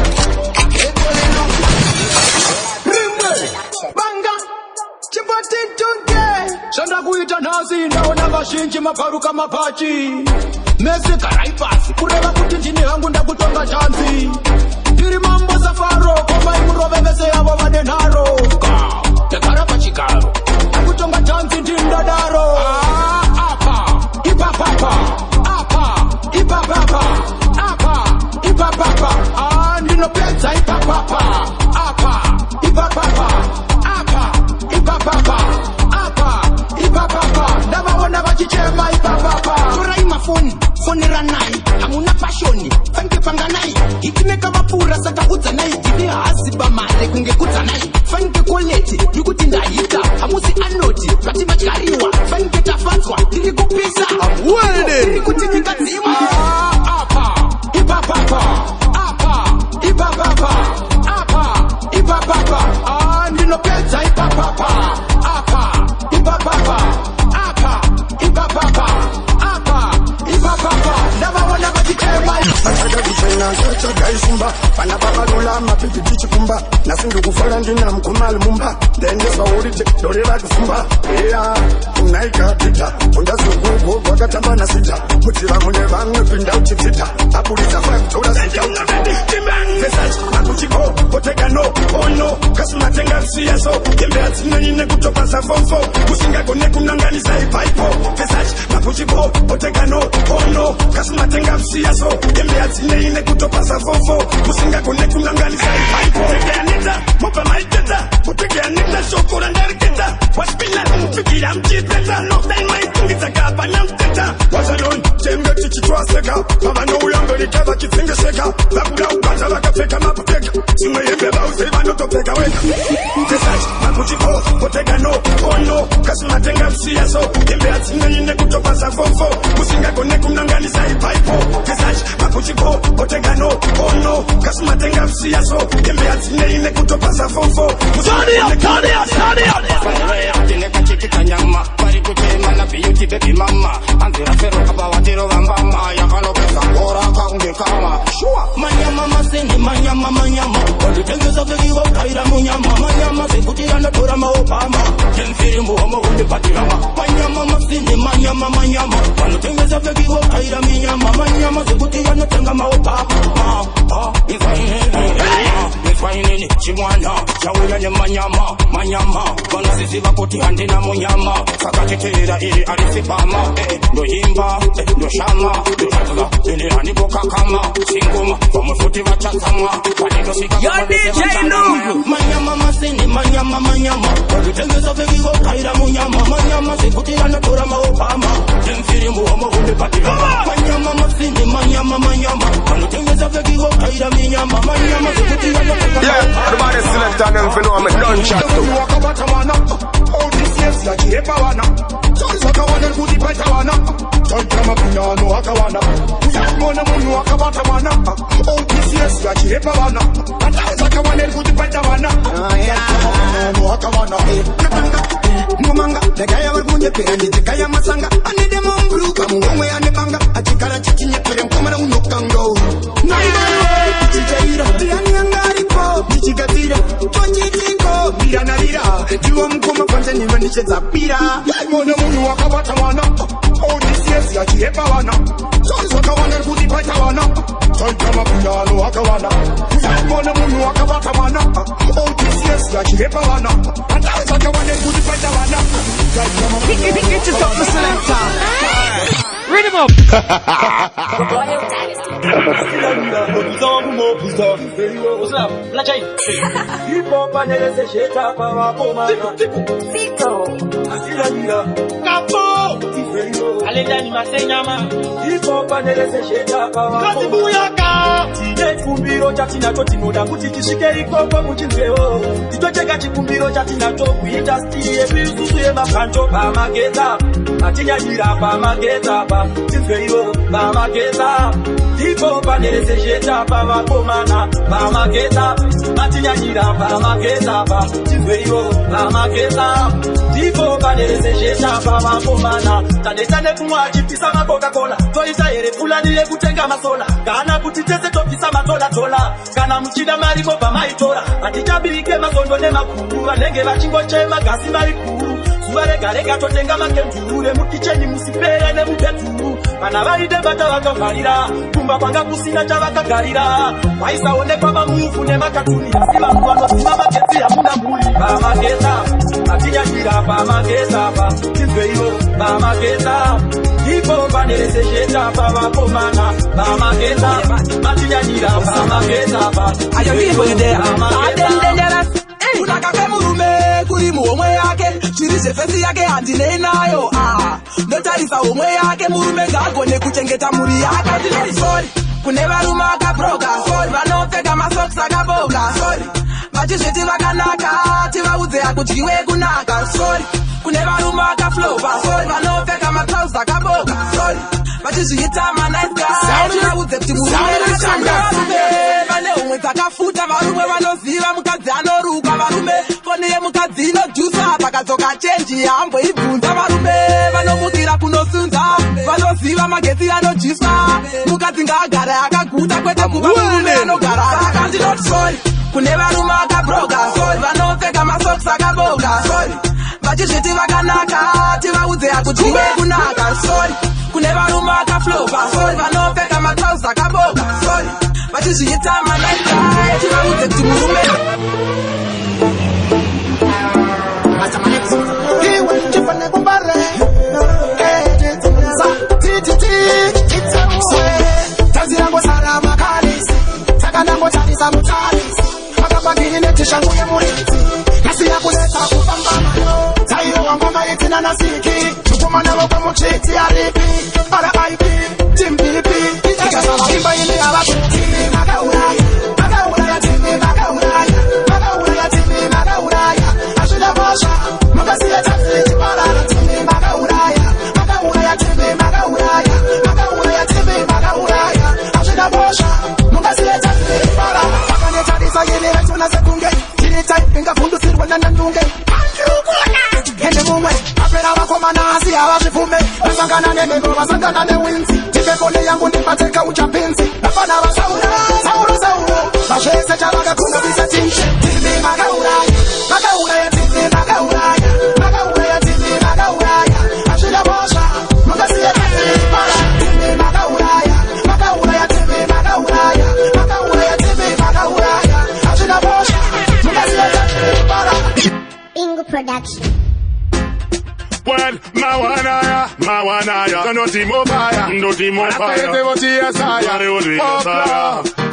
[SPEAKER 1] banga chipatintunge shanda kuita nhasi ndaona vazhinji mabharuka mapachi mesigara ipasi kureva kuti ndini hangu ndakutonga chanzi ndiri mambo safaro komai murove vese yavo vane nharo ndagara pachigaro ndakutonga chanzi ndindadaro apa ipapapa apa ipapapa apa ipapapa ndinopedza ipapapa apa ipapapa apa ipapapa apa ipapapa ndavaona vachichema ipapapa torai mafoni foneranai hamuna pashoni fanike panganai itineka vapfuura saka udzanai tine haziba mare kunge kudzanai fanike koleti nekuti ndaita hamusi anoti vati vatyariwa fanike tafanzwa ndiri kupisa ndiri kuti ndingadzima apa ipapapa apa ipapapa apa ipapapa ndinopedza ipapapa apa ipapapa apa ipapapa apa ipapapa ndavaona vachichema
[SPEAKER 8] chagaisumba pana pakalula mapipi tichikumba nasindikufara ndina mkumali mumba ndendezva urite doreva kufumba eya unaikapita undazigugu vakatamba nasita mudziva mune vamwe pinda uchipfita aburitsa 5 dollars
[SPEAKER 6] Versace makuchipo potega no oh no kasuma tenga siyaso kembe atsinani nekutopasa fomfo usingagone kunanganisa ipaipo Versace makuchipo potega no oh no kasuma tenga siyaso kembe atsinani nekutopasa fomfo usingagone kunanganisa ipaipo Tegea nita mopa maiteta Tegea nita shokora ndariketa Waspila kumfikira mchiteta No time maitungita kapa na mteta Wazalon jembe chichitwa seka Mama no uyambo nikeva kifinge seka Bakula ukaza wakafeka maputeka Simwe yembe bauseba notopeka weka Versace makuchipo potega no oh no kasuma tenga siyaso kembe atsinani nekutopasa fomfo usingagone kunanganisa ipaipo Versace makuchipo potega no oh no kasuma tenga siyaso kembe atsinani nekutopasa fomfo usingagone kunanganisa ipaipo
[SPEAKER 17] Nyama, pari kutema na beauty baby mama Andira fero kaba watiro wambama Yakano pesa kora kaunge kama Shua Manyama masini manyama Olitengeza vegi wakaira munyama Manyama sekuti anatora maopama Kemfiri muhomo undipatirama Manyama masini manyama Olitengeza vegi wakaira minyama Manyama sekuti anatenga maopama Nifayinini chimwana Chawila nye manyama Bana sisi vakuti andina munyama Sakatitira ili alisipama Ndohimba, ndoshama Ndoshatuza, ili aniboka kama Singuma, wamufuti wachasama Yo DJ Nungu Manyama masini, manyama Olitengeza vegi wakaira munyama Manyama sikuti anatora maopama Kemfiri muhomo undipatirama Manyama masini, manyama Olitengeza vegi wakaira minyama Manyama sikuti anatora maopama
[SPEAKER 11] Yeah, everybody select on them for know I'm a done shot too.
[SPEAKER 6] Oh, this yes, ya jihepa wana Chanza kawana kuti paita wana Chanza mapunyano wakawana Uyamona munu wakabata wana Oh, this yes, ya jihepa wana Chanza kawana kuti paita wana Chanza mapunyano wakawana Mumanga, negaya wargunye pera nijikaya masanga Anide mambru, kamu wangwe anebanga Ajikara chichinye pere mkumana unokango Naibawe, kuchijaira Tiani angari po, nichigatira Chonjitiko, bira narira Jiwa mkuma kwanza niwe nichezapira Mwana munu wakabata wana Oh, this yes, ya jihepa wana Chanza kawana kuti paita wana Chanza mapunyano wakawana Mwana munu wakabata wana Oh, this yes, ya jihepa wana Chanza kawana kuti paita wana
[SPEAKER 3] Get yourself the selector. Read him up. What's up? Lachai. Hip hop and the shit up our poma. Capo. Alenda ni masenyama. Hip hop and the shit up our poma. Tine kumbiro chatina totinoda kuti kishike ikoko muchimveo. Titocheka chikumbiro chatina tokuita stie bizuzu yemakanto pamageza. Atinya jira pamageza pa. Tifeyo pamageza. Tipo panelese jeta pamakomana pamageza. Atinya jira pamageza pa. Tifeyo pamageza. Tipo panelese jeta pamakomana. Tane kumwa chipisa ma Coca-Cola. Toisa ere fulani ye kutenga masola. Kana kutitese topisa matola tola. Kana mchida mariko pamaitora. Atijabirike masondo ne makuru. Alenge bachingo chema gasi marikuru. Suwaregarega totenga makendure. Mukicheni musipere ne mupetu. Anabaride bata wakafarira. Kumba panga kusina chavakagarira. Waisa one kwa mamufu ne makatuni. Sila mkwano sima maketi ya muna muli. Pamageza. Atinya jira pamageza pa. Tifeyo pamageza. Ipo panelese jeta pamakomana pamageza. Atinya jira pamageza pa. Ayo people you there. Unakafe murume kuri muomwe yake. Chirise fesi yake andine nayo. Notarisa omwe yake murume gagone kuchengeta muri yake. Sorry, kuneva ruma akaproga. Sorry, vanopfeka masoksa akaboga. Sorry, vachizviti vakanaka. Tivauze akuchiwe kunaka. Sorry, kuneva ruma akaflopa. Sorry, vanopfeka matrausa akaboga. Sorry, vachizviita manice guy. Tivauze kuti murume rashanda. Vane umwe dzakafuta varume vanoziva mukadzi anoruka. Varume kone mukadzi inojusa pakadzoka chenji yambo ibvunza. Varume vanomukira kunosunza. Vanoziva magetsi anojiswa. Mukadzi ngaagare akaguta kwete kuva murume anogara. Saka ndinoti sorry kune varume akabroga. Sorry vanopfeka masokisi akaboga. Sorry vachizviti vakanaka. Tivaudze akuchiwe kunaka. Sorry kune varume akaflopa. Sorry vanopfeka matrausi akaboga. Sorry
[SPEAKER 10] tizviita manaita tivaudze kuti murume
[SPEAKER 15] iwe tifane kumbare tazirangosara makalisi takanangotarisa mutarisi akapagiri netishangu yemuridzi nasiya kuleta kupambana tairowa ngoma itina nasiki tukumana vokwemuchiti aripi RIP timbipi ikazavaimba ini avatuti makauraya makauraya timi makauraya makauraya timi makauraya azvidavosha mukasiya tafiti parara timi makauraya makauraya timi makauraya makauraya timi makauraya azvidavosha mukasiya tafiti parara akanetadisa ini retuna sekunge ingafundusirwa nanandunge ende mumwe apera vakomana asi havazvifume vasangana nemego vasangana newinzi tipepone yangu ndipateka uchapinzi vafana vasauro vazvese chavakakunobisa timshe timi makauraya makauraya timi makauraya makauraya timi makauraya azvidavosha mukasiya taipara timi makauraya makauraya timi makauraya makauraya timi makauraya azvidavosha
[SPEAKER 18] Bingo Production.
[SPEAKER 8] Well, Mawanaya, no Timo Fire, no Timo Fire,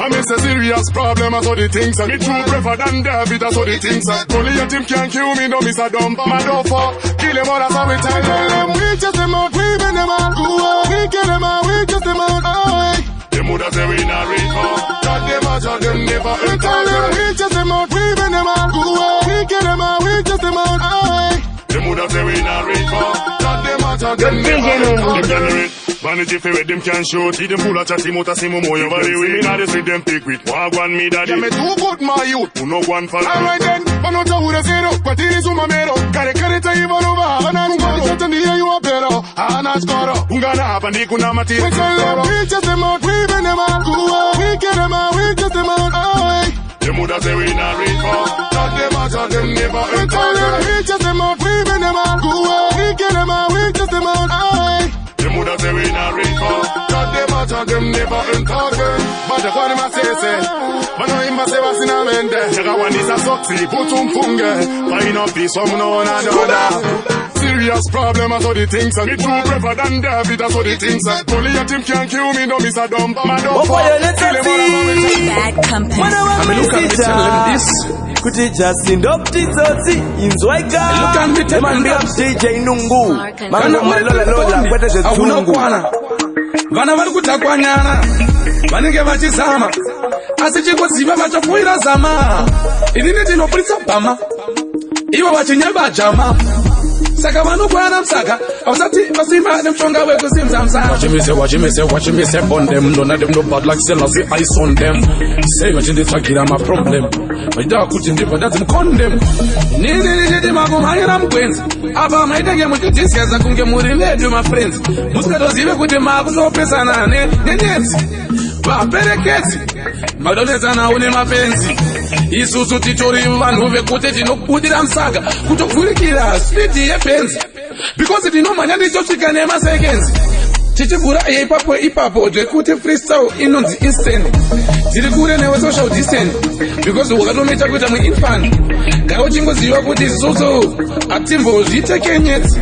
[SPEAKER 8] I miss a serious problem, I saw the things, and me true prefer than David, I saw the things, only your team can kill me, no miss a dump, my door for, kill them all, that's how we tell them, we just them out, we bend them out, we kill them out, we just them out, oh, them would have said we not recall, got them out, got them never, we tell them, we just them out, we bend them out, we kill them out, we just them out, oh, them would have said we not recall, got them out, got them never, generate. Vanity fair with them can shoot. See them full of chatty mota simu moyo very way. Now they see them pick with wagwan me daddy. Yeah, me too good my youth. Who no one for alright then. Panota ura zero. Patini sumamero. Kare ta ivarova. Ananu mani chatan diya you are better. Anas koro. Ungana hapa ni kuna mati. We tell them we just them out. We bend them out. We get them out. We just them out. Oh, them woulda say we not recall. Not them out. Not them never. We tell them we just them out. We bend them out. We get them out. We just them out. Oh, them woulda say we not recall. Got them out and them never encounter. But the funny man say, Mano imba se vasina mente. Chaka wanisa sokti, putum funge. Find up peace from no another. Serious problem, I saw the things. And the true prefer than David, I saw the things. Only your team can kill me, no miss a dump. My dog for
[SPEAKER 19] bad company. I'm looking at this. Kuti Justin Dopti Zoti Inzwaika Man big up DJ Nungu Mano Lola Kwete Zetungu
[SPEAKER 2] Vana vari kutakwanyana vanenge vachizama asi chikuziva vachafuira zama inini ndinopurisa bhama ivo vachinyabajama saka vanokwana msaka ausati vasimba nemushonga wekusimzamsa wachimise on them none of them no bad like Selassie ice on them say vachinditsvagira maproblem vachitaa kuti ndibva ndadzimukondem nini makumhanyira mugwenzi apa maitenge muchidhiskasa kunge muri medu mafriends musikatozive kuti makunopesana nenyedzi vaperekedzi madonedzana une mapenzi isusu titori vanhu vekuti tinobudira msaka kutovhurikira spidi yepenzi because tinomhanya ndichosvika nemasekenzi tichivhura ipapo zvekuti freestyle inonzi instant tiri kure newe social distance because wakatomeita kuita muinfant gara uchingoziva kuti isusu hatimbozvitekenyedzi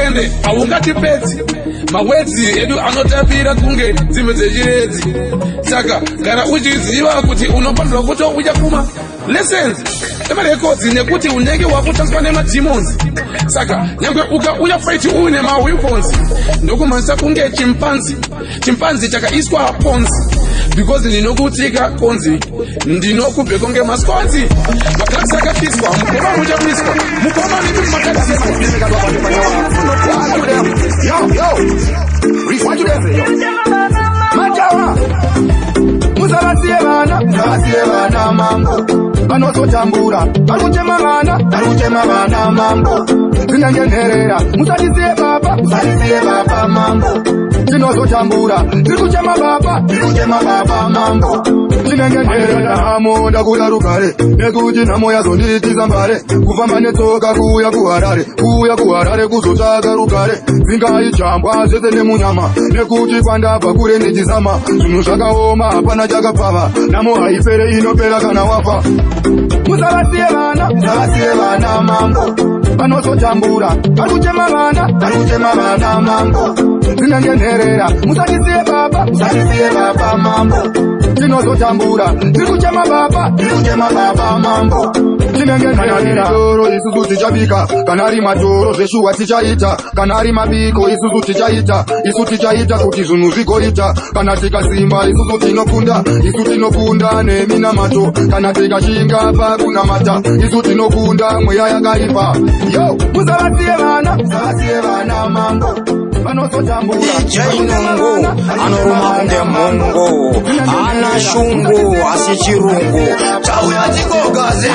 [SPEAKER 2] ende haungatipedzi mawedzi edu anotapira kunge dzimwe dzechiredzi saka gara uchiziva kuti unofanirwa kutouya kuma lessons emarekodzi nekuti unenge wakutaswa nemademons saka nyangwe ukauya fight uine maweapons ndokumanisa kunge chimpanzi chakaiswa ponzi because ndinokutika konzi ndinokubve konge maskonzi maklasi akapiswa mukoma muchapiswa mukoma nimi makadaseswa
[SPEAKER 15] musavasiye vana mambo vanosotambura varikuchema vana mambo zinyangenherera musatisiye baba mambo
[SPEAKER 8] Chinozochambura Tirikuchema baba mambo Chinengenera hamo ndakula rugare Nekuti namo yazonditiza mbare Kufamba netsoka kuya kuharare kuzotsvaga rugare Dzingaichambwa zvese nemunyama Nekuti kwandabva kure ndichizama Zvinhu zvakaoma hapana chakapfava Namo haipere inopera kana wafa Musavasiye vana mambo Vanozochambura Varikuchema vana mambo Chinengenera musatisiye baba mambo Chinozochambura Tirikuchema baba mambo Chinengenera Toro isusu tichabika Kanari matoro zveshuwa tichaita Kanari mabiko isusu tichaita kuti zvinhu zvigoita Kana tikasimba isusu tinokunda nemina mato Kana tikashinga pakunamata isu tinokunda mweya yakaipa Yo musavasiye vana mambo
[SPEAKER 17] DJ Nungu anoruma kunge Mungu ana shungu asi chirungu Chauya chikogaze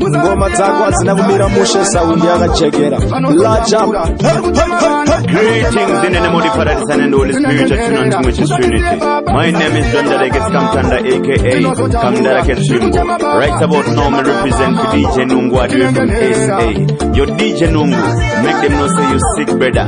[SPEAKER 14] Ngoma dzako hadzina kumira mushe saundi yakachekera.
[SPEAKER 20] Greetings in the name of the Father, the Son, and the Holy Spirit, of tune unto which is Trinity. My name is John Dalekes Kamtanda, aka Kamdarake Swimbo. Right about now, me represent for DJ Nungu Adwe from SA. Your DJ Nungu, make them know say you sick, brother.